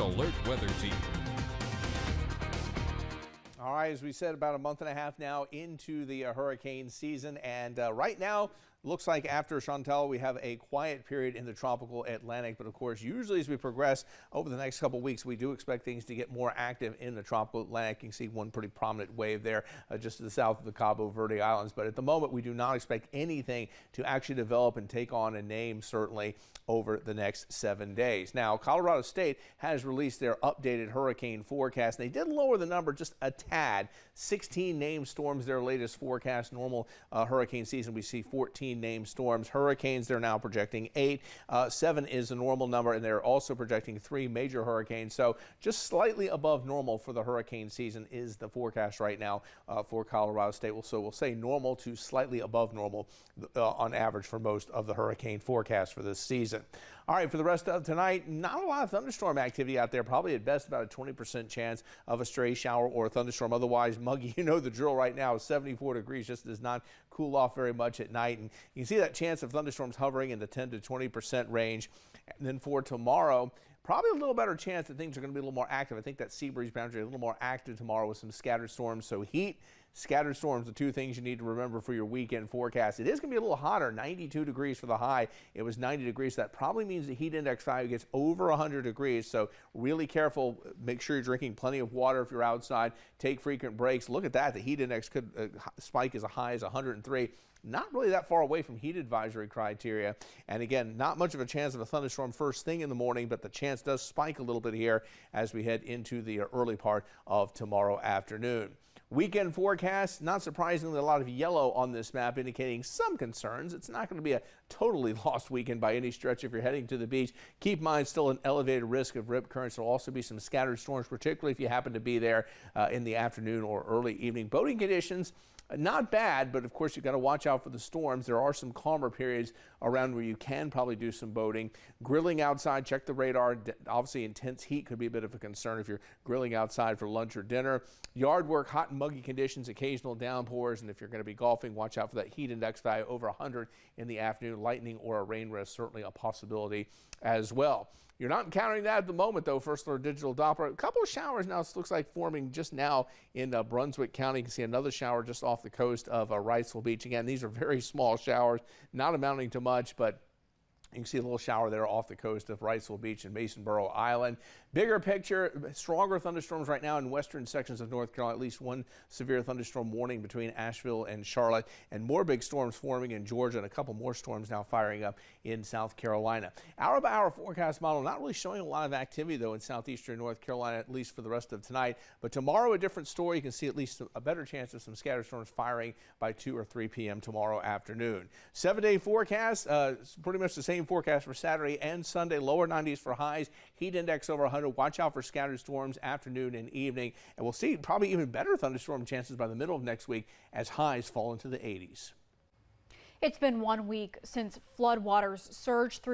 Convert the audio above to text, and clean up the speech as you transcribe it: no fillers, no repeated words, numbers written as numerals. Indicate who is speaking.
Speaker 1: Alert Weather Team.
Speaker 2: All right, as we said, about a month and a half now into the hurricane season, and right now looks like after Chantal we have a quiet period in the tropical Atlantic, but of course usually as we progress over the next couple weeks we do expect things to get more active in the tropical Atlantic. You can see one pretty prominent wave there just to the south of the Cabo Verde Islands, but at the moment we do not expect anything to actually develop and take on a name certainly over the next 7 days. Now Colorado State has released their updated hurricane forecast. They did lower the number just a tad. 16 named storms, their latest forecast. Normal hurricane season we see 14 named storms. Hurricanes, they're now projecting 8. 7 is a normal number, and they're also projecting 3 major hurricanes. So just slightly above normal for the hurricane season is the forecast right now for Colorado State. So we'll say normal to slightly above normal on average for most of the hurricane forecast for this season. All right, for the rest of tonight, not a lot of thunderstorm activity out there. Probably at best about a 20% chance of a stray shower or a thunderstorm. Otherwise, muggy, you know the drill right now. 74 degrees just does not cool off very much at night. And you can see that chance of thunderstorms hovering in the 10 to 20% range. And then for tomorrow, probably a little better chance that things are going to be a little more active. I think that sea breeze boundary a little more active tomorrow with some scattered storms. So heat, scattered storms, the two things you need to remember for your weekend forecast. It is going to be a little hotter, 92 degrees for the high. It was 90 degrees. That probably means the heat index value gets over 100 degrees. So really careful. Make sure you're drinking plenty of water if you're outside. Take frequent breaks. Look at that. The heat index could spike as high as 103. Not really that far away from heat advisory criteria. And again, not much of a chance of a thunderstorm first thing in the morning, but the chance does spike a little bit here as we head into the early part of tomorrow afternoon. Weekend forecast, not surprisingly, a lot of yellow on this map indicating some concerns. It's not going to be a totally lost weekend by any stretch if you're heading to the beach. Keep in mind still an elevated risk of rip currents. There will also be some scattered storms, particularly if you happen to be there in the afternoon or early evening. Boating conditions, not bad, but of course you've got to watch out for the storms. There are some calmer periods around where you can probably do some boating. Grilling outside, check the radar. Obviously intense heat could be a bit of a concern if you're grilling outside for lunch or dinner. Yard work, hot and muggy conditions, occasional downpours, and if you're going to be golfing, watch out for that heat index value over 100 in the afternoon. Lightning or a rain risk, certainly a possibility as well. You're not encountering that at the moment, though. First Alert Digital Doppler. A couple of showers now, it looks like forming just now in Brunswick County. You can see another shower just off the coast of Wrightsville Beach. Again, these are very small showers, not amounting to much, but you can see a little shower there off the coast of Wrightsville Beach and Masonboro Island. Bigger picture, stronger thunderstorms right now in western sections of North Carolina. At least one severe thunderstorm warning between Asheville and Charlotte, and more big storms forming in Georgia, and a couple more storms now firing up in South Carolina. Hour-by-hour forecast model not really showing a lot of activity, though, in southeastern North Carolina, at least for the rest of tonight. But tomorrow, a different story. You can see at least a better chance of some scattered storms firing by 2 or 3 p.m. tomorrow afternoon. 7-day forecast, pretty much the same forecast for Saturday and Sunday. Lower 90s for highs, heat index over 100. Watch out for scattered storms afternoon and evening, and we'll see probably even better thunderstorm chances by the middle of next week as highs fall into the 80s.
Speaker 3: It's been 1 week since floodwaters surged through